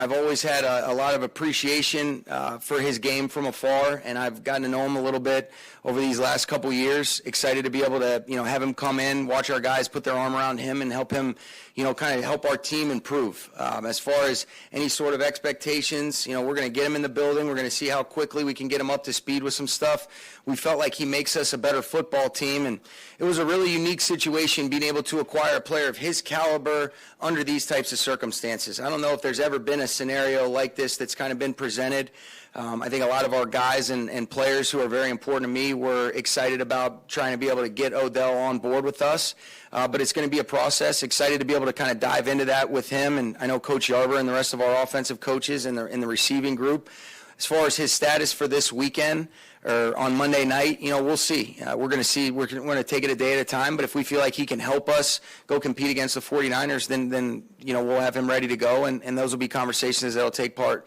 I've always had a lot of appreciation for his game from afar, and I've gotten to know him a little bit over these last couple years. Excited to be able to, have him come in, watch our guys put their arm around him and help him, kind of help our team improve. As far as any sort of expectations, we're going to get him in the building. We're going to see how quickly we can get him up to speed with some stuff. We felt like he makes us a better football team, and it was a really unique situation being able to acquire a player of his caliber under these types of circumstances. I don't know if there's ever been a scenario like this that's kind of been presented. I think a lot of our guys and players who are very important to me were excited about trying to be able to get Odell on board with us, but it's going to be a process. Excited to be able to kind of dive into that with him, and I know Coach Yarber and the rest of our offensive coaches in the receiving group. As far as his status for this weekend or on Monday night, we'll see. We're going to see. We're going to take it a day at a time. But if we feel like he can help us go compete against the 49ers, then we'll have him ready to go. And those will be conversations that will take part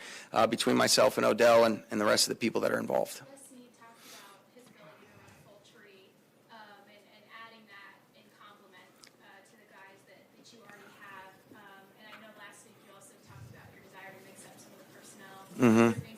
between myself and Odell and the rest of the people that are involved. You talked about his ability to run full tree and adding that in complement to the guys that you already have. And I know last week you also talked about your desire to mix up some of the personnel. Mm-hmm.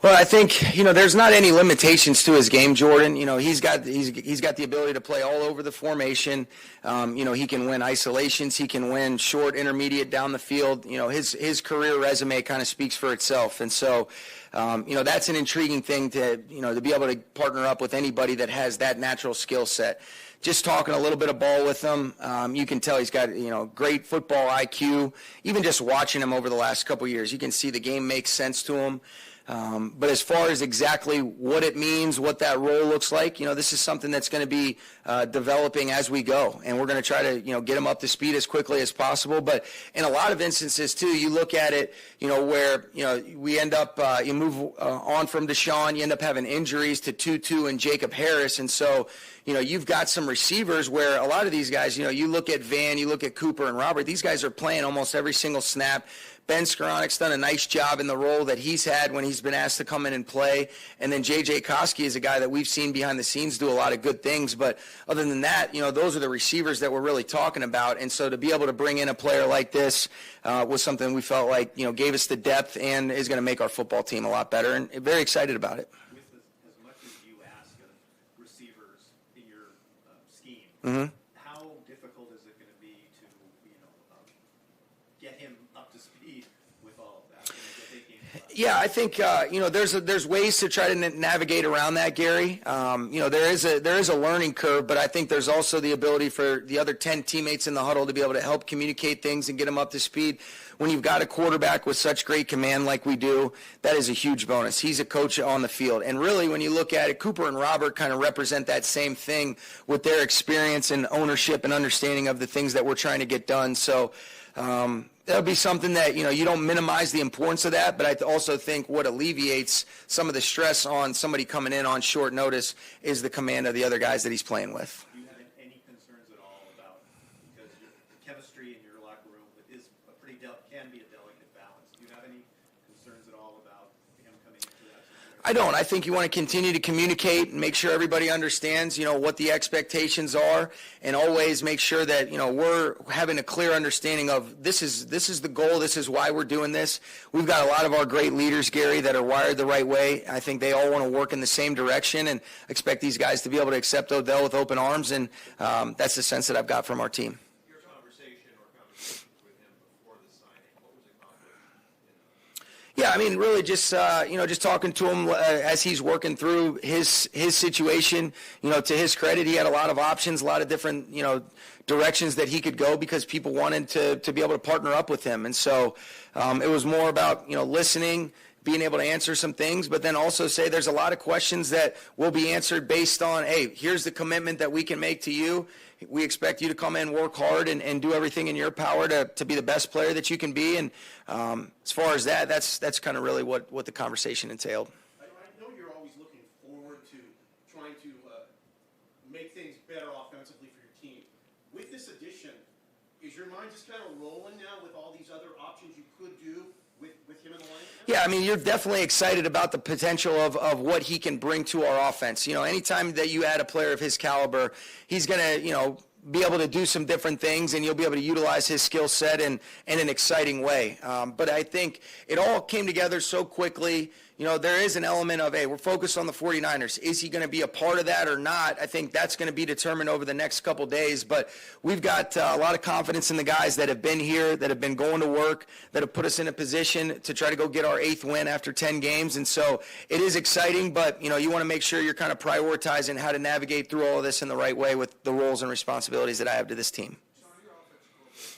Well, I think, there's not any limitations to his game, Jordan. He's got the ability to play all over the formation. He can win isolations. He can win short, intermediate, down the field. His career resume kind of speaks for itself. And so, that's an intriguing thing to be able to partner up with anybody that has that natural skill set. Just talking a little bit of ball with him, you can tell he's got, great football IQ. Even just watching him over the last couple of years, you can see the game makes sense to him. But as far as exactly what it means, what that role looks like, this is something that's going to be developing as we go. And we're going to try to, get him up to speed as quickly as possible. But in a lot of instances, too, you look at it, where, we end up, you move on from Deshaun, you end up having injuries to Tutu and Jacob Harris. And so, you've got some receivers where a lot of these guys, you look at Van, you look at Cooper and Robert, these guys are playing almost every single snap. Ben Skoronek's done a nice job in the role that he's had when he's been asked to come in and play. And then J.J. Koski is a guy that we've seen behind the scenes do a lot of good things. But other than that, those are the receivers that we're really talking about. And so to be able to bring in a player like this was something we felt like, gave us the depth and is going to make our football team a lot better. And very excited about it. With as much as you ask of receivers in your scheme, Mm-hmm. how difficult is it going to be to, get him up to speed with all of that? Yeah, I think there's ways to try to navigate around that, Gary. There is a learning curve, but I think there's also the ability for the other 10 teammates in the huddle to be able to help communicate things and get them up to speed. When you've got a quarterback with such great command like we do, that is a huge bonus. He's a coach on the field. And really, when you look at it, Cooper and Robert kind of represent that same thing with their experience and ownership and understanding of the things that we're trying to get done. So that'll be something that, you don't minimize the importance of that, but I also think what alleviates some of the stress on somebody coming in on short notice is the command of the other guys that he's playing with. Do you have any concerns at all about, because the chemistry in your locker room is can be a delicate balance. Do you have any concerns at all about him coming into that situation? I don't. I think you want to continue to communicate and make sure everybody understands, what the expectations are, and always make sure that, we're having a clear understanding of this is the goal, this is why we're doing this. We've got a lot of our great leaders, Gary, that are wired the right way. I think they all want to work in the same direction and expect these guys to be able to accept Odell with open arms, and that's the sense that I've got from our team. Yeah, I mean, really just talking to him as he's working through his situation. To his credit, he had a lot of options, a lot of different, directions that he could go because people wanted to be able to partner up with him. And so it was more about, listening, being able to answer some things, but then also say there's a lot of questions that will be answered based on, hey, here's the commitment that we can make to you. We expect you to come in, work hard, and do everything in your power to be the best player that you can be. And as far as that's kind of really what the conversation entailed. I know you're always looking forward to trying to make things better offensively for your team. With this addition, is your mind just kind of rolling now with all these other options you could do with him in the line? Yeah, I mean, you're definitely excited about the potential of what he can bring to our offense. Anytime that you add a player of his caliber, he's going to, be able to do some different things, and you'll be able to utilize his skill set in an exciting way. But I think it all came together so quickly. You know, there is an element of, hey, we're focused on the 49ers. Is he going to be a part of that or not? I think that's going to be determined over the next couple days. But we've got a lot of confidence in the guys that have been here, that have been going to work, that have put us in a position to try to go get our 8th win after 10 games. And so it is exciting, but, you know, you want to make sure you're kind of prioritizing how to navigate through all of this in the right way with the roles and responsibilities that I have to this team. Sean, your offense coordinator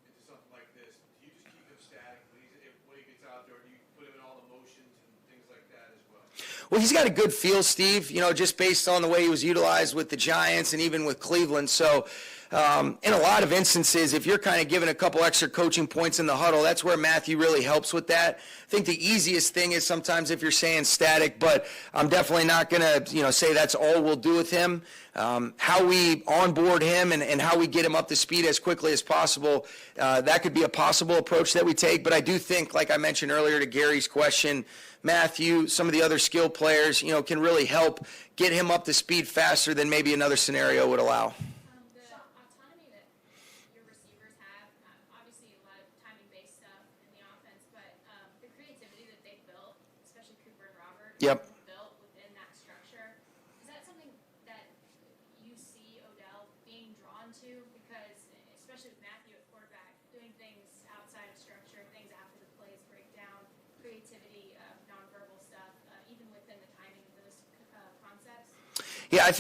into something like this, do you just keep him static when he gets out there, or do you put him in all the motions and things like that as well? Well, he's got a good feel, Steve, you know, just based on the way he was utilized with the Giants and even with Cleveland. So in a lot of instances, if you're kind of given a couple extra coaching points in the huddle, that's where Matthew really helps with that. I think the easiest thing is sometimes if you're saying static, but I'm definitely not going to, you know, say that's all we'll do with him. How we onboard him and how we get him up to speed as quickly as possible, that could be a possible approach that we take. But I do think, like I mentioned earlier to Gary's question, Matthew, some of the other skilled players, you know, can really help get him up to speed faster than maybe another scenario would allow. The autonomy that your receivers have, obviously a lot of timing-based stuff in the offense, but the creativity that they built, especially Cooper and Robert, Yep. built within that structure, is that something that you see Odell being drawn to? Because, especially with Matthew at quarterback, doing things outside of structure, things after the plays break down, creativity, nonverbal stuff, even within the timing of those concepts. Yeah, I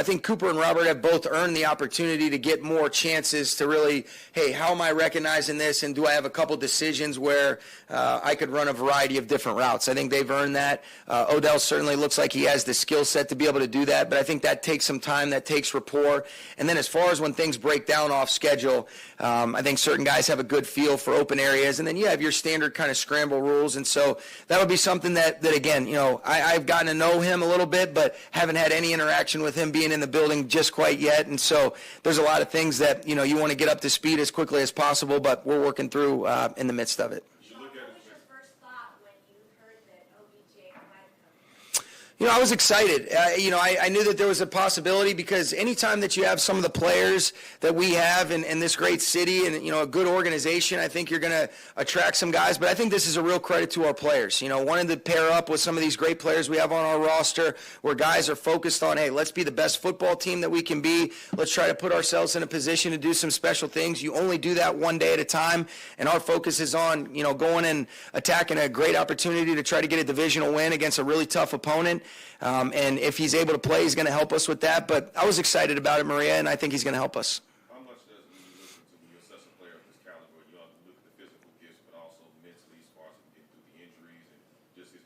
think Cooper and Robert have both earned the opportunity to get more chances to really, hey, how am I recognizing this, and do I have a couple decisions where I could run a variety of different routes? I think they've earned that. Odell certainly looks like he has the skill set to be able to do that, but I think that takes some time, that takes rapport. And then as far as when things break down off schedule, I think certain guys have a good feel for open areas, and then you have your standard kind of scramble rules, and so that'll be something that again, you know, I've gotten to know him a little bit, but haven't had any interaction with him being in the building just quite yet. And so there's a lot of things that, you know, you want to get up to speed as quickly as possible, but we're working through in the midst of it. Sean, what was your first thought when you heard that OBJ might have come? You know, I was excited. You know, I knew that there was a possibility because anytime that you have some of the players that we have in this great city and, you know, a good organization, I think you're going to attract some guys. But I think this is a real credit to our players. You know, wanting to pair up with some of these great players we have on our roster where guys are focused on, hey, let's be the best football team that we can be. Let's try to put ourselves in a position to do some special things. You only do that one day at a time. And our focus is on, you know, going and attacking a great opportunity to try to get a divisional win against a really tough opponent. And if he's able to play, he's going to help us with that. But I was excited about it, Maria, and I think he's going to help us. How much does, when you assess a player of this caliber, you have to look at the physical gifts, but also mentally as far as getting through the injuries and just his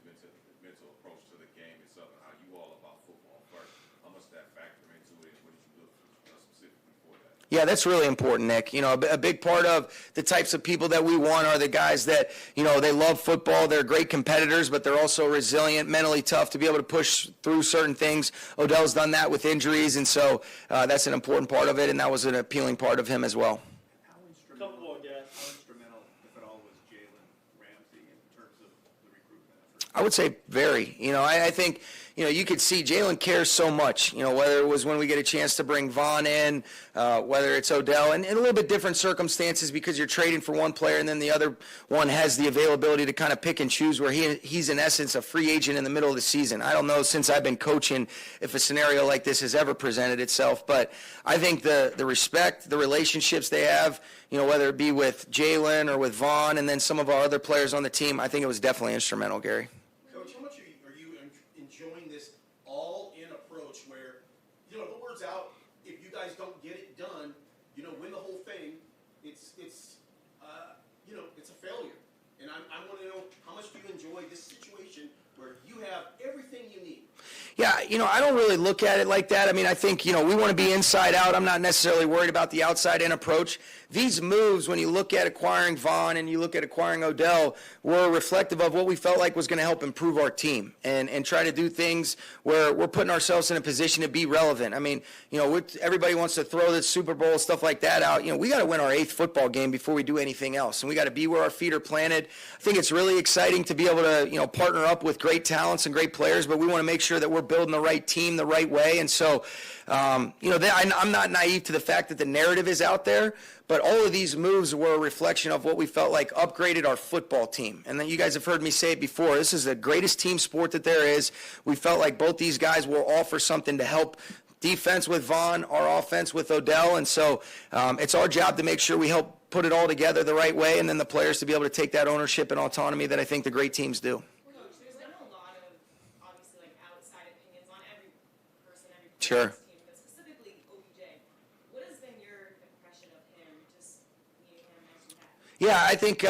mental approach to the game itself and how you all about football first? How much that factor into it, and what did you look specifically for that? Yeah, that's really important, Nick. You know, a big part of the types of people that we want are the guys that, you know, they love football. They're great competitors, but they're also resilient, mentally tough to be able to push through certain things. Odell's done that with injuries, and so that's an important part of it, and that was an appealing part of him as well. How instrumental, if at all, was Jalen Ramsey in terms of the recruitment effort? I would say very. You know, I think, you know, you could see Jalen cares so much, you know, whether it was when we get a chance to bring Vaughn in, whether it's Odell, and a little bit different circumstances because you're trading for one player and then the other one has the availability to kind of pick and choose where he's in essence a free agent in the middle of the season. I don't know since I've been coaching if a scenario like this has ever presented itself, but I think the respect, the relationships they have, you know, whether it be with Jalen or with Vaughn and then some of our other players on the team, I think it was definitely instrumental, Gary. Coach, how much are you enjoying this all-in approach where, you know, the word's out, if you guys don't get it done, you know, win the whole thing, it's you know, it's a failure. And I want to know, how much do you enjoy this situation where you have everything you need? Yeah, you know, I don't really look at it like that. I mean, I think, you know, we want to be inside out. I'm not necessarily worried about the outside in approach. These moves, when you look at acquiring Vaughn and you look at acquiring Odell, were reflective of what we felt like was going to help improve our team and try to do things where we're putting ourselves in a position to be relevant. I mean, you know, everybody wants to throw the Super Bowl, stuff like that out. You know, we got to win our 8th football game before we do anything else, and we got to be where our feet are planted. I think it's really exciting to be able to, you know, partner up with great talents and great players, but we want to make sure that we're building the the right team the right way. And so, I'm not naive to the fact that the narrative is out there, but all of these moves were a reflection of what we felt like upgraded our football team. And then you guys have heard me say it before, this is the greatest team sport that there is. We felt like both these guys will offer something to help defense with Vaughn, our offense with Odell. And so it's our job to make sure we help put it all together the right way, and then the players to be able to take that ownership and autonomy that I think the great teams do. Coach, there's been a lot of, obviously, like, outside opinions on every person, every Sure. team, but specifically OBJ. What has been your impression of him, just meeting him as you have? Yeah, I think,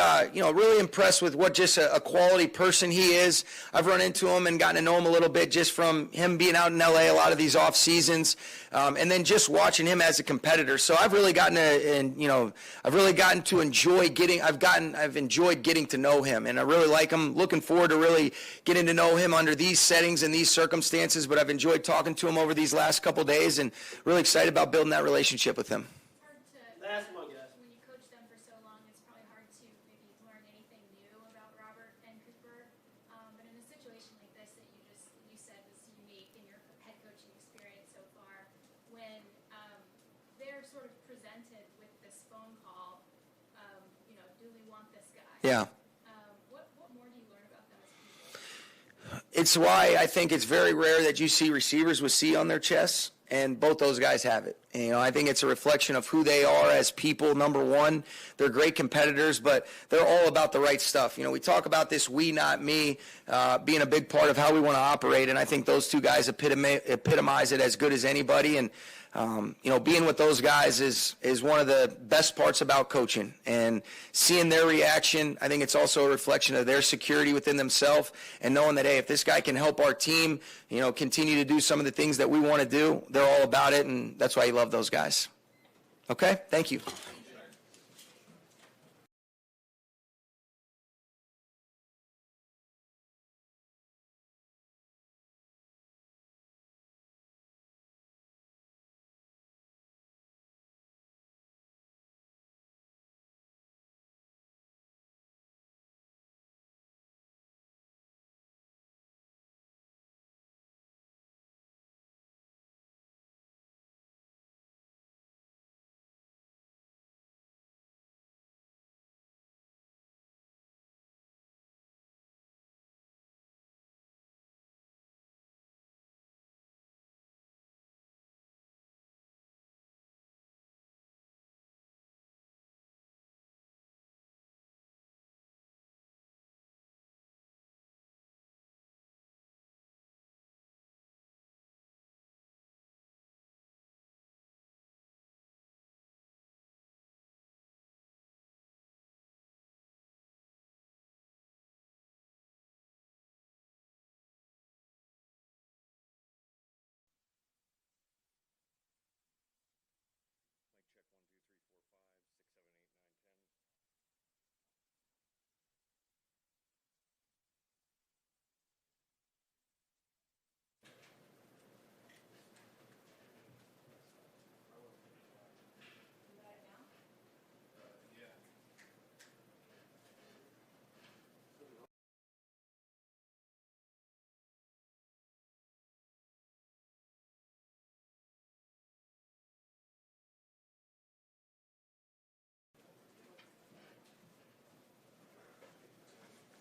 really impressed with what just a quality person he is. I've run into him and gotten to know him a little bit just from him being out in L.A. a lot of these off seasons, and then just watching him as a competitor. So I've really gotten to enjoy I've enjoyed getting to know him, and I really like him. Looking forward to really getting to know him under these settings and these circumstances, but I've enjoyed talking to him over these last couple days and really excited about building that relationship with him. Last one, guys. When you coach them for so long, it's probably hard to maybe learn anything new about Robert and Cooper. But in a situation like this that you said was unique in your head coaching experience so far, when they're sort of presented with this phone call, do we want this guy? Yeah. What more do you learn about them as people? It's why I think it's very rare that you see receivers with C on their chests, and both those guys have it. And, I think it's a reflection of who they are as people, number one. They're great competitors, but they're all about the right stuff. We talk about this we, not me, being a big part of how we want to operate, and I think those two guys epitomize it as good as anybody. And, being with those guys is one of the best parts about coaching. And seeing their reaction, I think it's also a reflection of their security within themselves and knowing that, hey, if this guy can help our team, continue to do some of the things that we want to do, they're all about it, and that's why you love those guys. Okay? Thank you.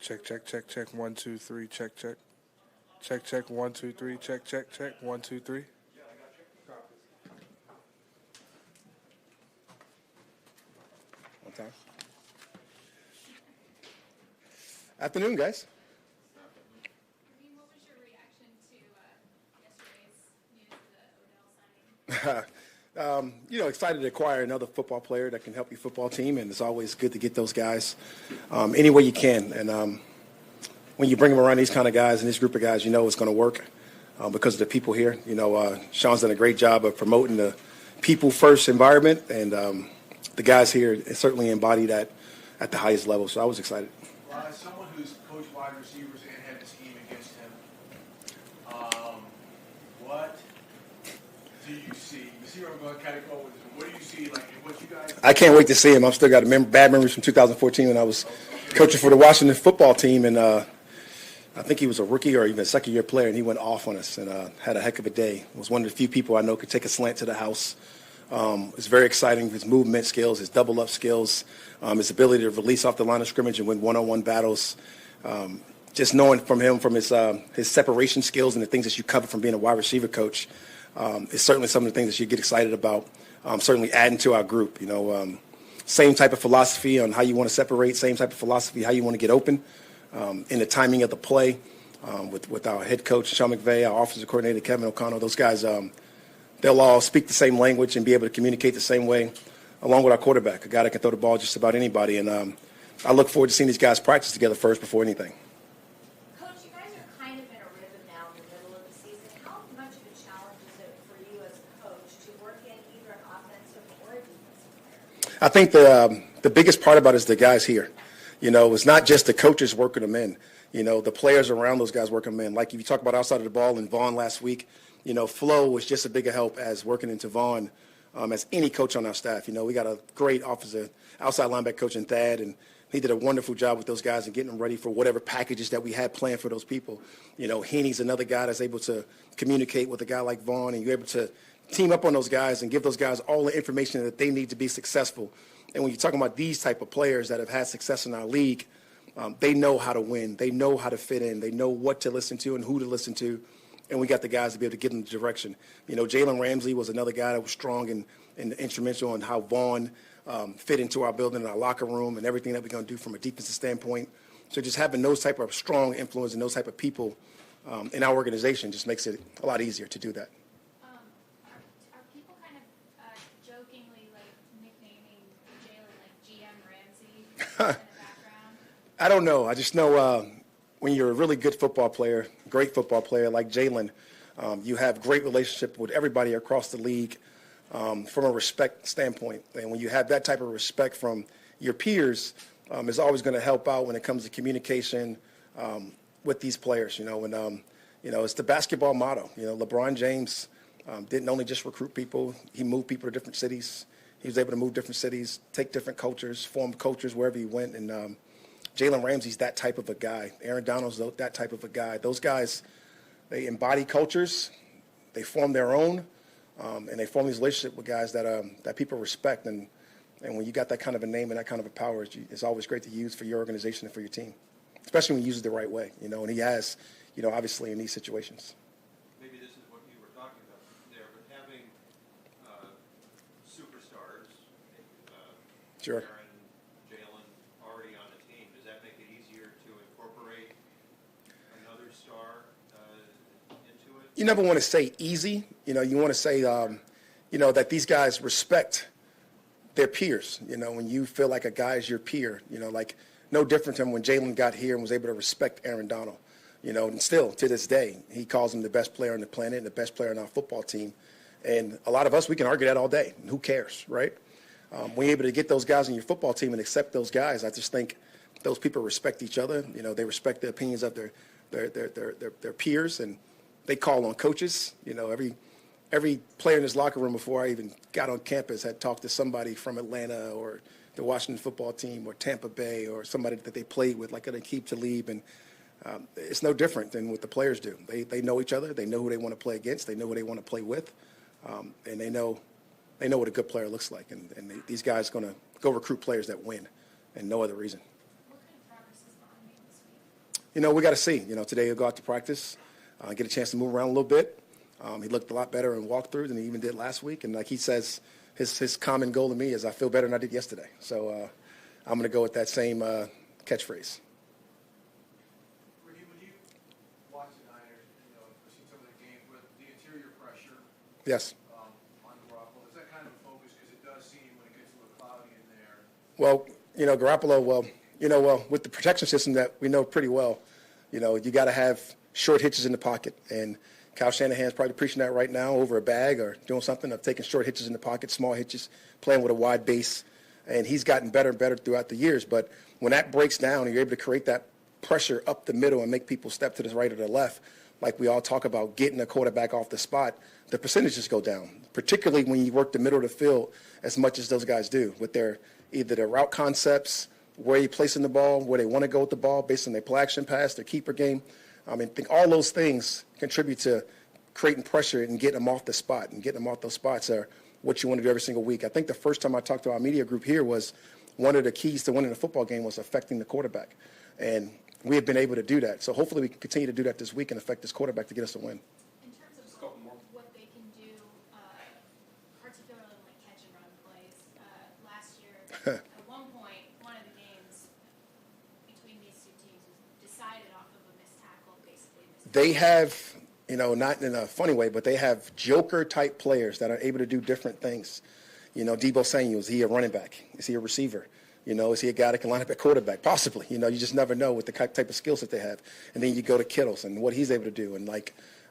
Check, check, check, check. 1, 2, 3. Check, check. Check, check. 1, 2, 3. Check, check, check. 1, 2, 3. One time. Afternoon, guys. Raheem, what was your reaction to yesterday's news of the Odell signing? Excited to acquire another football player that can help your football team, and it's always good to get those guys any way you can. And when you bring them around these kind of guys and this group of guys, it's going to work because of the people here. Sean's done a great job of promoting the people-first environment, and the guys here certainly embody that at the highest level. So I was excited. Well, as someone who's coached wide receivers and had a scheme against him, what do you see? You see where I'm going to kind of go with this. What do you see, like, in what you guys? I can't wait to see him. I've still got bad memories from 2014 when I was coaching for the Washington football team, and I think he was a rookie or even a second-year player, and he went off on us and had a heck of a day. Was one of the few people I know could take a slant to the house. It's very exciting. His movement skills, his double-up skills, his ability to release off the line of scrimmage and win one-on-one battles. Just knowing from him, from his separation skills and the things that you cover from being a wide receiver coach, is certainly some of the things that you get excited about. Certainly adding to our group. Same type of philosophy on how you want to separate. Same type of philosophy how you want to get open. In the timing of the play, with our head coach Sean McVay, our offensive coordinator Kevin O'Connell, those guys, they'll all speak the same language and be able to communicate the same way, along with our quarterback, a guy that can throw the ball just about anybody. And I look forward to seeing these guys practice together first before anything. Coach, you guys are kind of in a rhythm now in the middle of the season. How much of a challenge is it for you as a coach to work in either an offensive or a defensive player? I think the biggest part about it is the guys here. It's not just the coaches working them in. The players around those guys working them in. Like if you talk about outside of the ball and Vaughn last week, Flo was just a bigger help as working into Vaughn as any coach on our staff. We got a great outside linebacker coach in Thad, and he did a wonderful job with those guys and getting them ready for whatever packages that we had planned for those people. Heaney's another guy that's able to communicate with a guy like Vaughn, and you're able to team up on those guys and give those guys all the information that they need to be successful. And when you're talking about these type of players that have had success in our league, they know how to win. They know how to fit in. They know what to listen to and who to listen to. And we got the guys to be able to give them the direction. Jalen Ramsey was another guy that was strong and instrumental in how Vaughn fit into our building and our locker room and everything that we're going to do from a defensive standpoint. So just having those type of strong influence and those type of people in our organization just makes it a lot easier to do that. Are people kind of jokingly nicknaming Jalen GM Ramsey in the background? I don't know. I just know when you're a really good football player, great football player like Jalen, you have great relationship with everybody across the league from a respect standpoint. And when you have that type of respect from your peers, it's always going to help out when it comes to communication with these players. And it's the basketball motto. LeBron James didn't only just recruit people; he moved people to different cities. He was able to move different cities, take different cultures, form cultures wherever he went, and Jalen Ramsey's that type of a guy. Aaron Donald's that type of a guy. Those guys, they embody cultures, they form their own, and they form these relationships with guys that people respect. And when you got that kind of a name and that kind of a power, it's always great to use for your organization and for your team, especially when you use it the right way. And he has, obviously in these situations. Maybe this is what you were talking about there, but having superstars, Sure. You never want to say easy. You want to say, that these guys respect their peers. When you feel like a guy is your peer, like no different than when Jalen got here and was able to respect Aaron Donald. And still to this day, he calls him the best player on the planet and the best player on our football team. And a lot of us, we can argue that all day. Who cares, right? When you're able to get those guys on your football team and accept those guys, I just think those people respect each other. They respect the opinions of their peers, and they call on coaches. Every player in this locker room before I even got on campus had talked to somebody from Atlanta or the Washington football team or Tampa Bay or somebody that they played with, like Aqib Talib. And it's no different than what the players do. They know each other. They know who they want to play against. They know who they want to play with. And they know what a good player looks like. And these guys are going to go recruit players that win and no other reason. What kind of progress has Vaughn made this week? We got to see. Today he'll go out to practice. Get a chance to move around a little bit. He looked a lot better in walkthrough than he even did last week. And like he says, his common goal to me is I feel better than I did yesterday. So I'm going to go with that same catchphrase. Raheem, when you watch the Niners, I've seen some of the games with the interior pressure Yes. on Garoppolo. Is that kind of a focus? Because it does seem when it gets a little cloudy in there. Well, Garoppolo, with the protection system that we know pretty well, you got to have short hitches in the pocket. And Kyle Shanahan's probably preaching that right now over a bag or doing something of taking short hitches in the pocket, small hitches, playing with a wide base. And he's gotten better and better throughout the years. But when that breaks down and you're able to create that pressure up the middle and make people step to the right or the left, like we all talk about getting a quarterback off the spot, the percentages go down, particularly when you work the middle of the field as much as those guys do with either their route concepts where you're placing the ball, where they want to go with the ball based on their play action pass, their keeper game. I think all those things contribute to creating pressure and getting them off the spot. And getting them off those spots are what you want to do every single week. I think the first time I talked to our media group here was one of the keys to winning a football game was affecting the quarterback. And we have been able to do that. So hopefully we can continue to do that this week and affect this quarterback to get us a win. In terms of what they can do, particularly like catch and run plays, last year, at one point, one of the games between these two teams was decided off of a missed tackle, basically. They have, not in a funny way, but they have joker-type players that are able to do different things. Debo Samuel, is he a running back? Is he a receiver? Is he a guy that can line up at quarterback? Possibly. You just never know with the type of skills that they have. And then you go to Kittles and what he's able to do. And,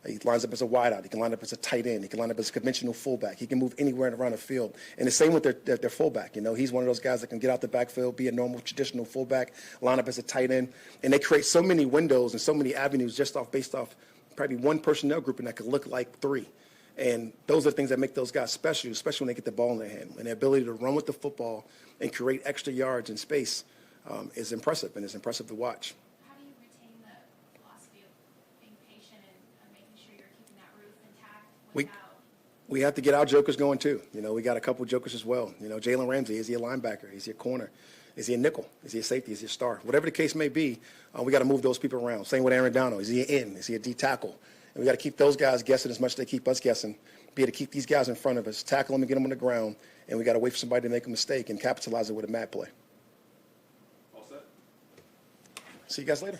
he lines up as a wideout. He can line up as a tight end. He can line up as a conventional fullback. He can move anywhere around the field. And the same with their fullback. He's one of those guys that can get out the backfield, be a normal, traditional fullback, line up as a tight end. And they create so many windows and so many avenues based off probably one personnel grouping that could look like three. And those are the things that make those guys special, especially when they get the ball in their hand. And their ability to run with the football and create extra yards in space is impressive, and it's impressive to watch. How do you retain the philosophy of being patient and making sure you're keeping that roof intact without? We have to get our jokers going, too. We got a couple jokers as well. Jalen Ramsey, is he a linebacker? Is he a corner? Is he a nickel? Is he a safety? Is he a star? Whatever the case may be, we got to move those people around. Same with Aaron Donald. Is he an end? Is he a D tackle? And we got to keep those guys guessing as much as they keep us guessing. Be able to keep these guys in front of us, tackle them and get them on the ground, and we got to wait for somebody to make a mistake and capitalize it with a mad play. All set? See you guys later.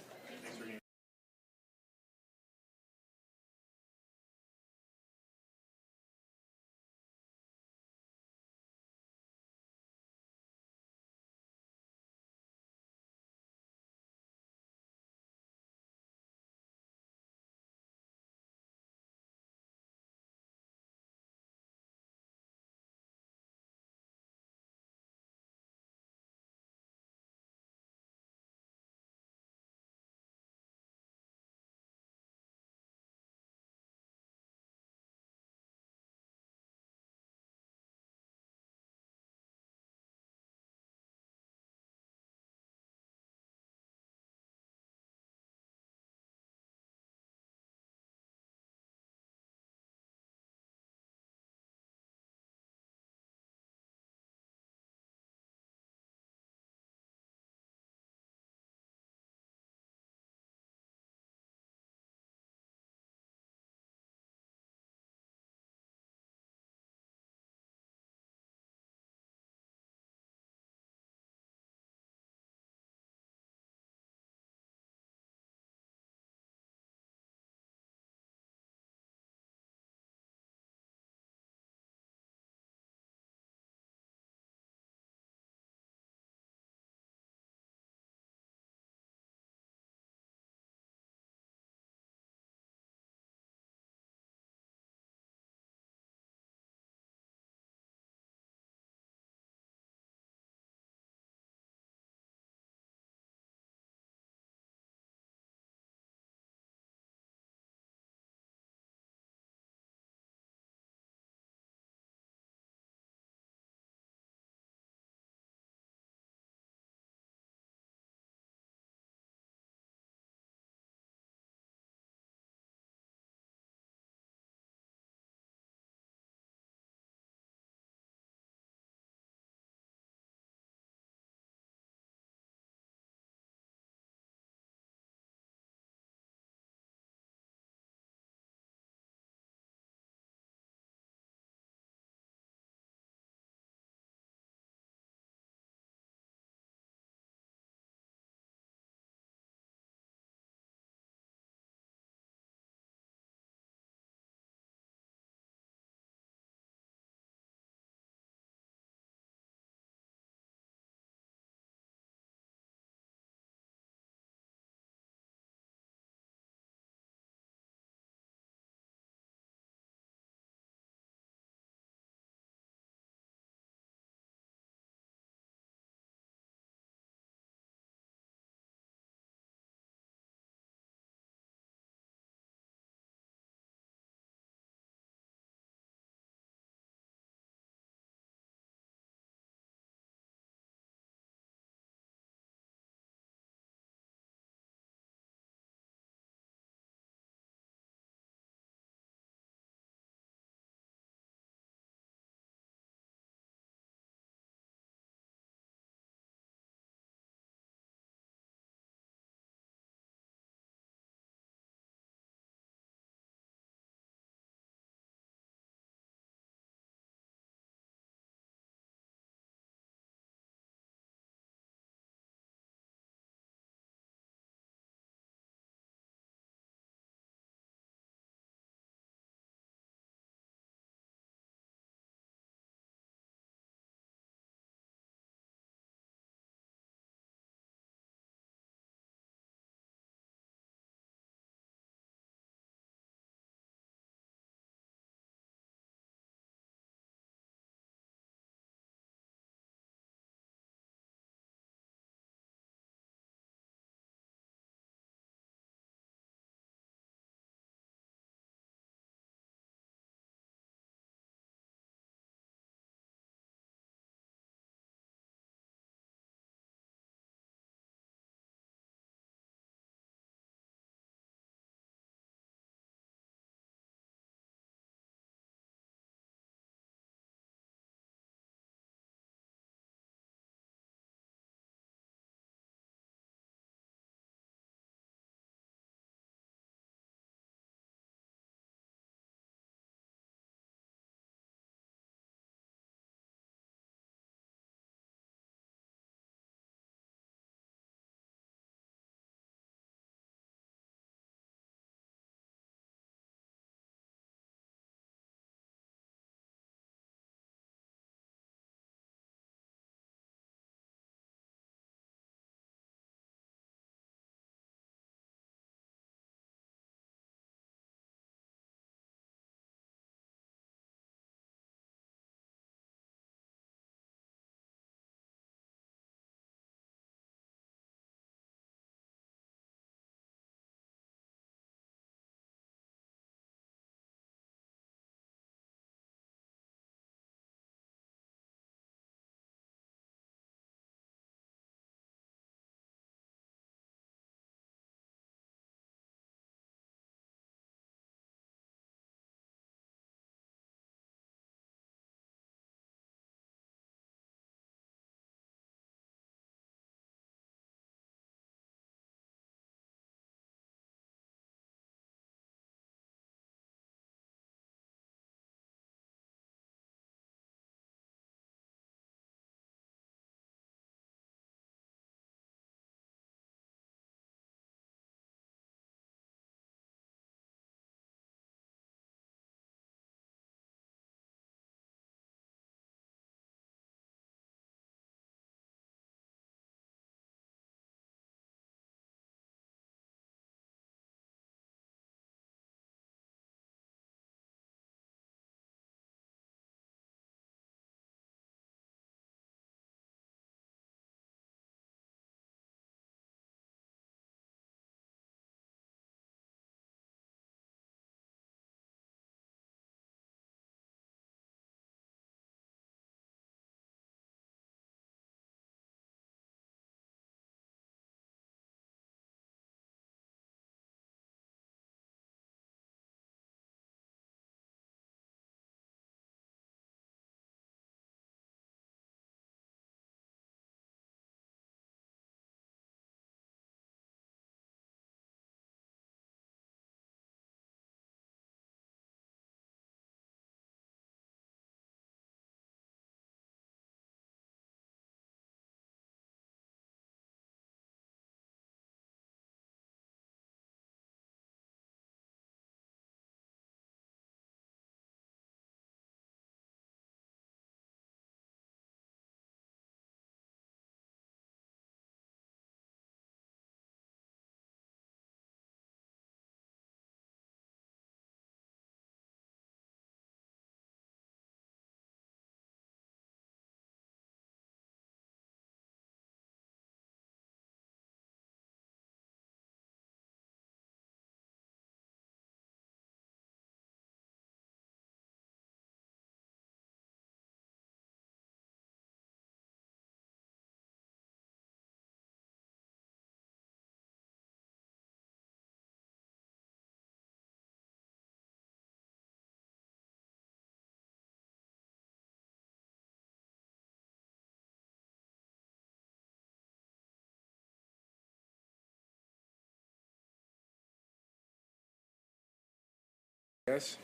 Yes.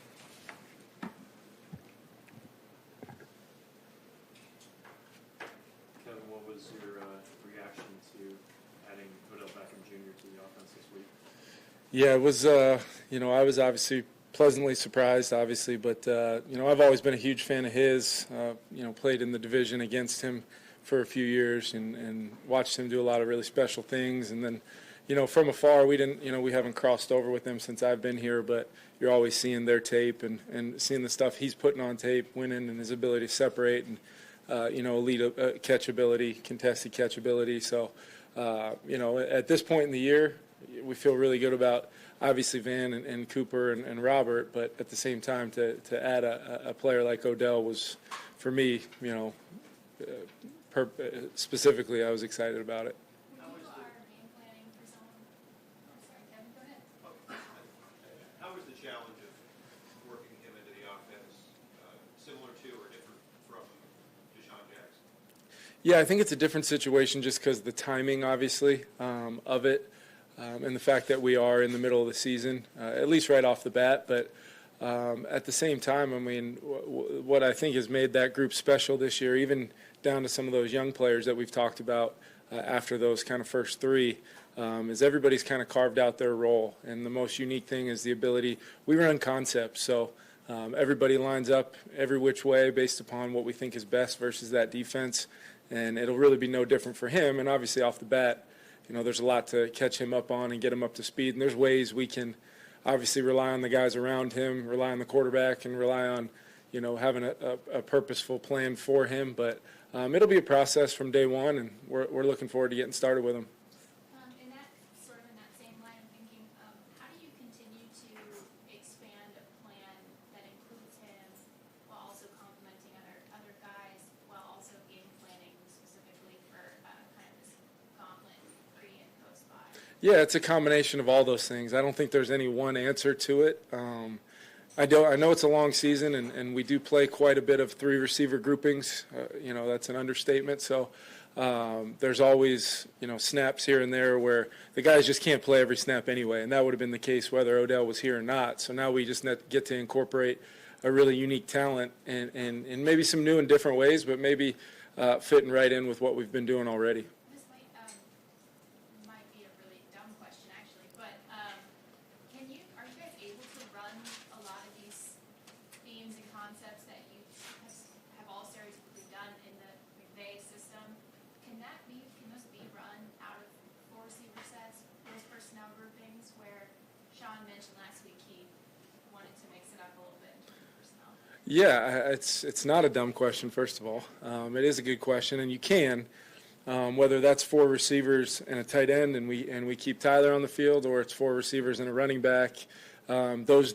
Kevin, what was your reaction to adding Odell Beckham Jr. to the offense this week? Yeah, it was, I was obviously pleasantly surprised, obviously, but, I've always been a huge fan of his, played in the division against him for a few years and watched him do a lot of really special things. And then, from afar, we haven't crossed over with them since I've been here, but you're always seeing their tape and seeing the stuff he's putting on tape, winning, and his ability to separate and, elite catch ability, contested catch ability. So, at this point in the year, we feel really good about obviously Van and Cooper and Robert, but at the same time to add a player like Odell was, for me, specifically, I was excited about it. When you are game planning for someone, oh, sorry, Kevin, go ahead. How was the challenge of working him into the offense, similar to or different from Deshaun Jackson? Yeah, I think it's a different situation just because the timing, obviously, of it, and the fact that we are in the middle of the season, at least right off the bat. But at the same time, I mean, what I think has made that group special this year, even down to some of those young players that we've talked about after those kind of first three, is everybody's kind of carved out their role. And the most unique thing is the ability – we run concepts, so everybody lines up every which way based upon what we think is best versus that defense. And it'll really be no different for him. And obviously off the bat, there's a lot to catch him up on and get him up to speed. And there's ways we can obviously rely on the guys around him, rely on the quarterback, and rely on, having a purposeful plan for him. But it'll be a process from day one, and we're looking forward to getting started with him. In that same line of thinking, how do you continue to expand a plan that includes him while also complementing other guys, while also game planning specifically for kind of this gauntlet pre and post bye? Yeah, it's a combination of all those things. I don't think there's any one answer to it. I know it's a long season, and we do play quite a bit of three receiver groupings. That's an understatement. So there's always, snaps here and there where the guys just can't play every snap anyway, and that would have been the case whether Odell was here or not. So now we just get to incorporate a really unique talent and maybe some new and different ways, but maybe fitting right in with what we've been doing already. This might be a really dumb question actually, but are you guys able to run a lot of these themes and concepts that you have all stereotypically done in the McVay system? Can those be run out of four receiver sets, those personnel groupings where Sean mentioned last week he wanted to mix it up a little bit in terms of personnel? Yeah, it's not a dumb question, first of all. It is a good question, and you can. Whether that's four receivers and a tight end, and we keep Tyler on the field, or it's four receivers and a running back, those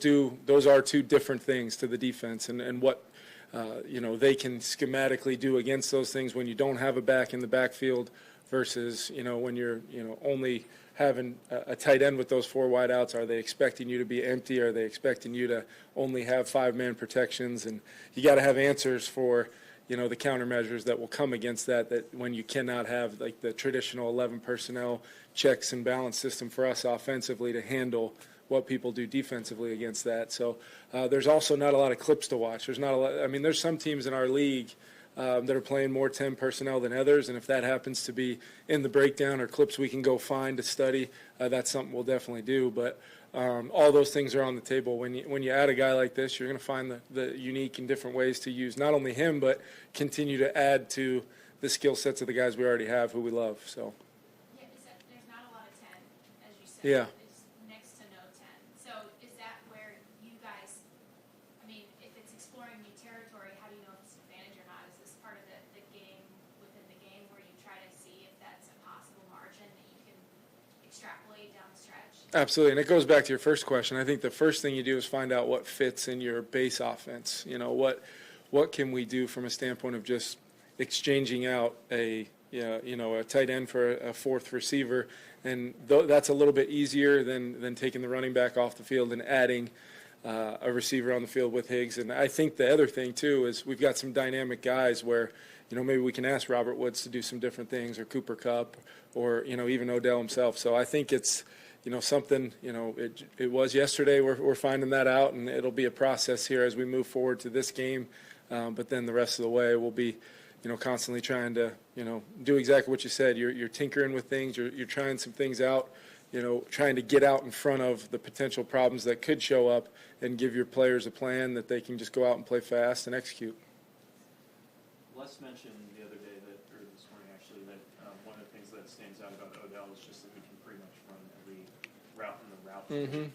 are two different things to the defense, and what they can schematically do against those things when you don't have a back in the backfield versus when you're only having a tight end with those four wideouts. Are they expecting you to be empty? Are they expecting you to only have 5-man protections? And you got to have answers for the countermeasures that will come against that when you cannot have like the traditional 11 personnel checks and balance system for us offensively to handle what people do defensively against that. So there's also not a lot of clips to watch. There's not a lot. I mean, there's some teams in our league that are playing more 10 personnel than others, and if that happens to be in the breakdown or clips we can go find to study, that's something we'll definitely do. But all those things are on the table. When you add a guy like this, you're going to find the unique and different ways to use not only him, but continue to add to the skill sets of the guys we already have who we love. So. Yeah, there's not a lot of 10, as you said. Yeah. It's next to no 10. So is that where you guys, if it's exploring new territory, how do you know if it's an advantage or not? Is this part of the game within the game where you try to see if that's a possible margin that you can extrapolate down the stretch? Absolutely, and it goes back to your first question. I think the first thing you do is find out what fits in your base offense. What can we do from a standpoint of just exchanging out a tight end for a fourth receiver, and that's a little bit easier than taking the running back off the field and adding a receiver on the field with Higgs. And I think the other thing too is we've got some dynamic guys where maybe we can ask Robert Woods to do some different things, or Cooper Kupp, or even Odell himself. So I think it's something, it was yesterday. We're finding that out, and it'll be a process here as we move forward to this game. But then the rest of the way, we'll be, constantly trying to, do exactly what you said. You're tinkering with things. You're trying some things out, trying to get out in front of the potential problems that could show up and give your players a plan that they can just go out and play fast and execute. Les mentioned the other day or this morning actually, that one of the things that stands out about Odell is just that he can pretty much run every route in the route. Mm-hmm.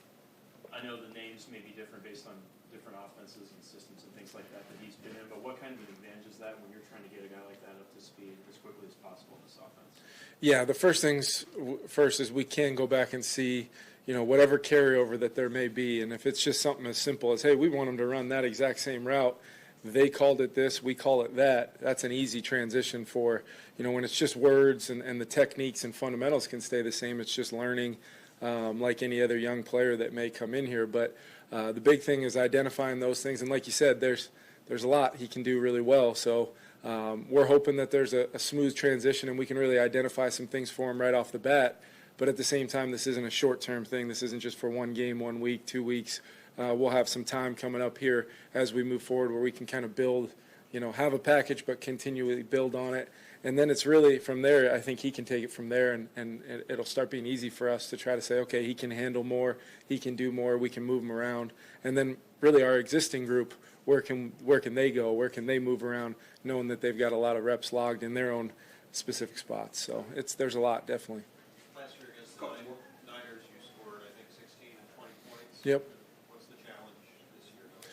I know the names may be different based on different offenses and systems and things like that he's been in, but what kind of an advantage is that when you're trying to get a guy like that up to speed as quickly as possible in this offense? Yeah, the first things first is we can go back and see, whatever carryover that there may be. And if it's just something as simple as, hey, we want them to run that exact same route, they called it this, we call it that, that's an easy transition for, when it's just words and the techniques and fundamentals can stay the same. It's just learning like any other young player that may come in here. But the big thing is identifying those things. And like you said, there's a lot he can do really well. So we're hoping that there's a smooth transition and we can really identify some things for him right off the bat. But at the same time, this isn't a short-term thing. This isn't just for 1 game, 1 week, 2 weeks. We'll have some time coming up here as we move forward where we can kind of build, have a package but continually build on it. And then it's really from there, I think he can take it from there, and it'll start being easy for us to try to say, okay, he can handle more, he can do more, we can move him around. And then really our existing group, where can they go, where can they move around, knowing that they've got a lot of reps logged in their own specific spots. So there's a lot, definitely. Last year against the Niners, you scored, I think, 16 and 20 points. Yep. What's the challenge this year?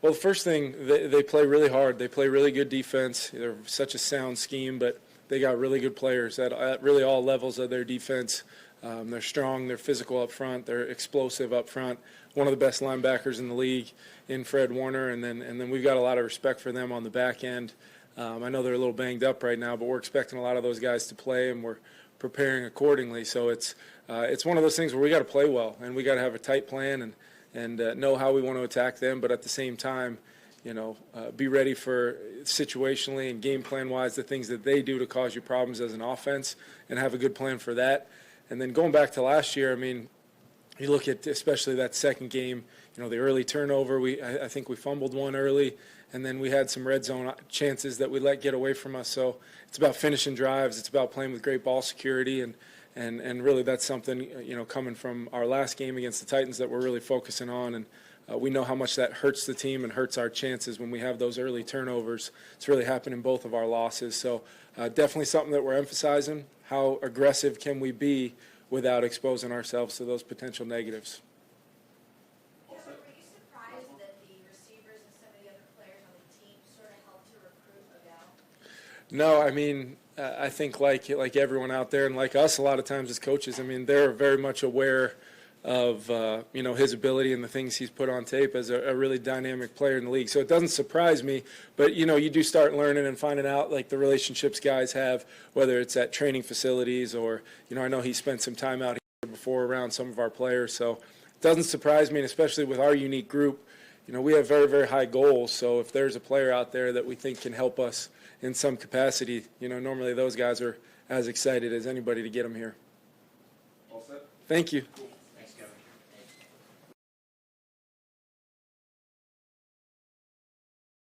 Well, the first thing, they play really hard. They play really good defense. They're such a sound scheme, but they got really good players at really all levels of their defense. They're strong. They're physical up front. They're explosive up front. One of the best linebackers in the league in Fred Warner, and then we've got a lot of respect for them on the back end. I know they're a little banged up right now, but we're expecting a lot of those guys to play, and we're preparing accordingly. So it's one of those things where we got to play well, and we got to have a tight plan and know how we want to attack them, but at the same time, be ready for situationally and game plan wise the things that they do to cause you problems as an offense, and have a good plan for that. And then going back to last year, I mean, you look at especially that second game, the early turnover. I think we fumbled one early, and then we had some red zone chances that we let get away from us. So it's about finishing drives. It's about playing with great ball security, and really that's something, coming from our last game against the Titans that we're really focusing on. And we know how much that hurts the team and hurts our chances when we have those early turnovers. It's really happened in both of our losses. So definitely something that we're emphasizing. How aggressive can we be without exposing ourselves to those potential negatives? Were you surprised that the receivers and some of the other players on the team sort of helped to recruit Odell? No, I mean, I think like everyone out there and like us a lot of times as coaches, I mean, they're very much aware of, his ability and the things he's put on tape as a really dynamic player in the league. So it doesn't surprise me, but, you do start learning and finding out like the relationships guys have, whether it's at training facilities or, I know he spent some time out here before around some of our players. So it doesn't surprise me, and especially with our unique group, we have very, very high goals. So if there's a player out there that we think can help us in some capacity, normally those guys are as excited as anybody to get them here. All set? Thank you.